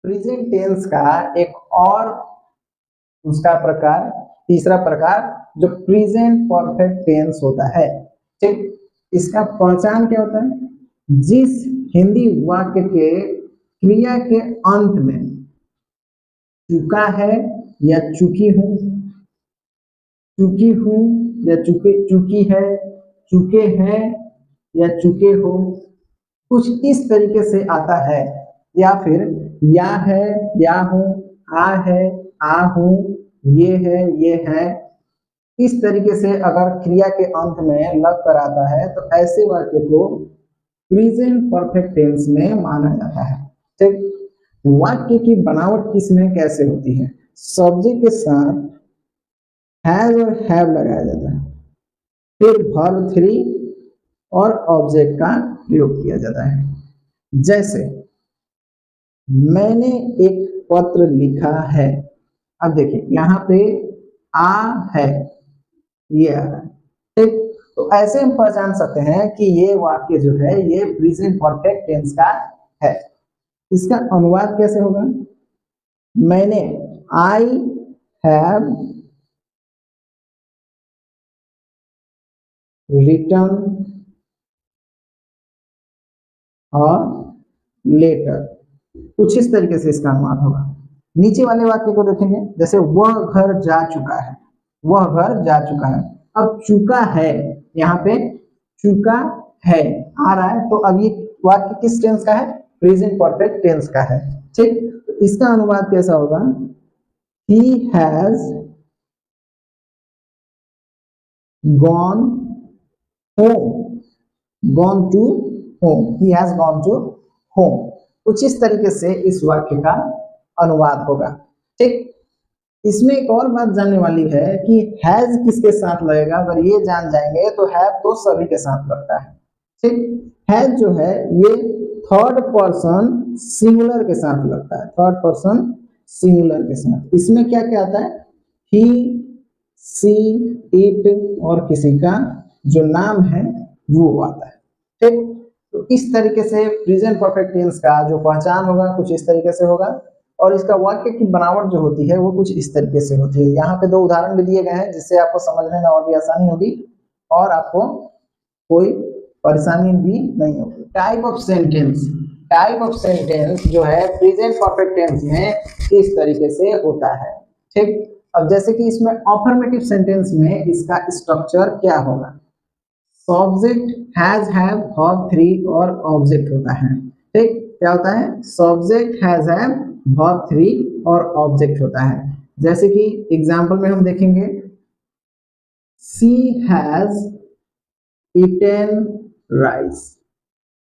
Present tense का एक और उसका प्रकार, तीसरा प्रकार जो प्रेजेंट परफेक्ट टेंस होता है। ठीक, इसका पहचान क्या होता है? जिस हिंदी वाक्य के क्रिया के अंत में चुका है या चुकी हूं, चुकी हूं या चुकी है, चुके हैं या चुके हो, कुछ इस तरीके से आता है। या फिर या है, या हूं, आ है, आ हूं, ये है, इस तरीके से अगर क्रिया के अंत में लग कर आता है तो ऐसे वाक्य को प्रेजेंट परफेक्ट टेंस में माना जाता है। ठीक, वाक्य की बनावट किसमें कैसे होती है? सब्जेक्ट के साथ हैज और हैव लगाया जाता है, फिर वर्ब 3 और ऑब्जेक्ट का प्रयोग किया जाता है। जैसे मैंने एक पत्र लिखा है, अब देखिए यहाँ पे आ है, ये आ रहा है। ठीक, तो ऐसे हम पहचान सकते हैं कि ये वाक्य जो है ये प्रेजेंट परफेक्ट टेंस का है। इसका अनुवाद कैसे होगा? मैंने, आई हैव रिटर्न और लेटर, कुछ इस तरीके से इसका अनुवाद होगा। नीचे वाले वाक्य को देखेंगे, जैसे वह घर जा चुका है, वह घर जा चुका है। अब चुका है, यहाँ पे चुका है आ रहा है, तो अब ये वाक्य किस टेंस का है? प्रेजेंट परफेक्ट टेंस का है। ठीक, तो इसका अनुवाद कैसा होगा? He has gone home, gone to home, he has gone to home, कुछ इस तरीके से इस वाक्य का अनुवाद होगा। ठीक, इसमें एक और बात जानने वाली है कि हैज किसके साथ लगेगा। अगर ये जान जाएंगे तो हैव तो सभी के साथ लगता है। ठीक, हैज जो है ये थर्ड पर्सन सिंगुलर के साथ लगता है, थर्ड पर्सन सिंगुलर के साथ। इसमें क्या क्या आता है? ही, सी, इट और किसी का जो नाम है वो आता है। ठीक, तो इस तरीके से प्रेजेंट परफेक्ट टेंस का जो पहचान होगा कुछ इस तरीके से होगा, और इसका वाक्य की बनावट जो होती है वो कुछ इस तरीके से होती है। यहाँ पे 2 उदाहरण भी दिए गए हैं जिससे आपको समझने में और भी आसानी होगी और आपको कोई परेशानी भी नहीं होगी। Type of sentence, type of sentence जो है प्रेजेंट परफेक्ट टेंस में इस तरीके से होता है। ठीक, अब जैसे कि इसमें अफर्मेटिव सेंटेंस में इसका स्ट्रक्चर क्या होगा? सब्जेक्ट, हैज, हैव, वर्ब 3 और ऑब्जेक्ट होता है। ठीक, क्या होता है? सब्जेक्ट, हैज, हैव, वर्ब 3 और ऑब्जेक्ट होता है। जैसे कि एग्जांपल में हम देखेंगे, शी हैज ईटेन राइस,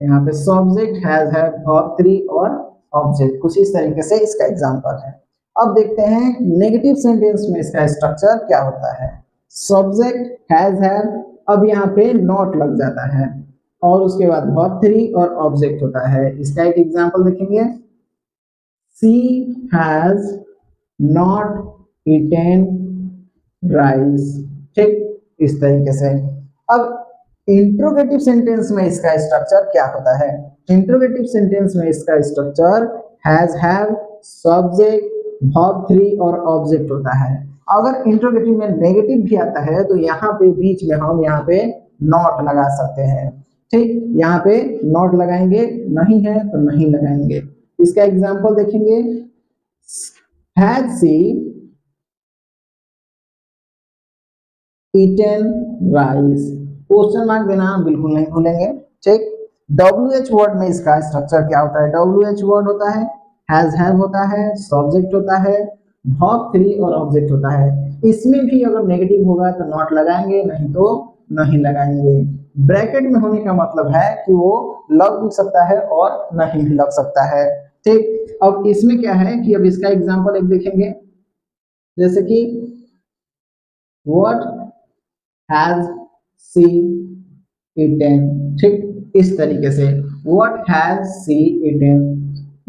यहाँ पे सब्जेक्ट, हैज, हैव, वर्ब 3 और ऑब्जेक्ट, कुछ इस तरीके से इसका एग्जांपल है। अब देखते हैं नेगेटिव सेंटेंस में इसका स्ट्रक्चर क्या होता है। सब्जेक्ट, हैज, हैव, अब यहाँ पे नॉट लग जाता है और उसके बाद वर्ब 3 और ऑब्जेक्ट होता है। इसका एक एग्जांपल देखेंगे, she has not eaten rice. ठीक, इस तरीके से। अब इंट्रोगेटिव सेंटेंस में इसका स्ट्रक्चर क्या होता है? इंट्रोगेटिव सेंटेंस में इसका structure has, have, subject, verb 3 और ऑब्जेक्ट होता है। अगर इंट्रोगेटिव में नेगेटिव भी आता है तो यहाँ पे बीच में हम यहाँ पे नॉट लगा सकते हैं। ठीक, यहाँ पे नॉट लगाएंगे, नहीं है तो नहीं लगाएंगे। इसका एग्जांपल देखेंगे, has she eaten rice, question mark देना बिल्कुल नहीं भूलेंगे। ठीक, WH वर्ड में इसका स्ट्रक्चर क्या होता है? WH वर्ड होता है, हैज, हैव होता है, सब्जेक्ट होता है, वर्ब 3 और ऑब्जेक्ट होता है। इसमें भी अगर नेगेटिव होगा तो नॉट लगाएंगे, नहीं तो नहीं लगाएंगे। ब्रैकेट में होने का मतलब है कि वो लग भी सकता है और नहीं भी लग सकता है। ठीक, अब इसमें क्या है कि अब इसका एग्जांपल एक देखेंगे, जैसे कि व्हाट हैज शी ईटेन। ठीक, इस तरीके से what has she eaten,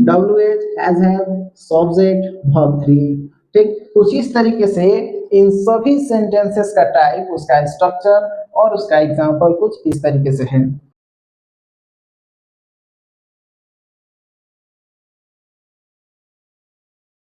WH, has, have, subject, verb 3। ठीक, कुछ इस तरीके से इन सभी सेंटेंसेस का टाइप, उसका स्ट्रक्चर और उसका एग्जांपल कुछ इस तरीके से है।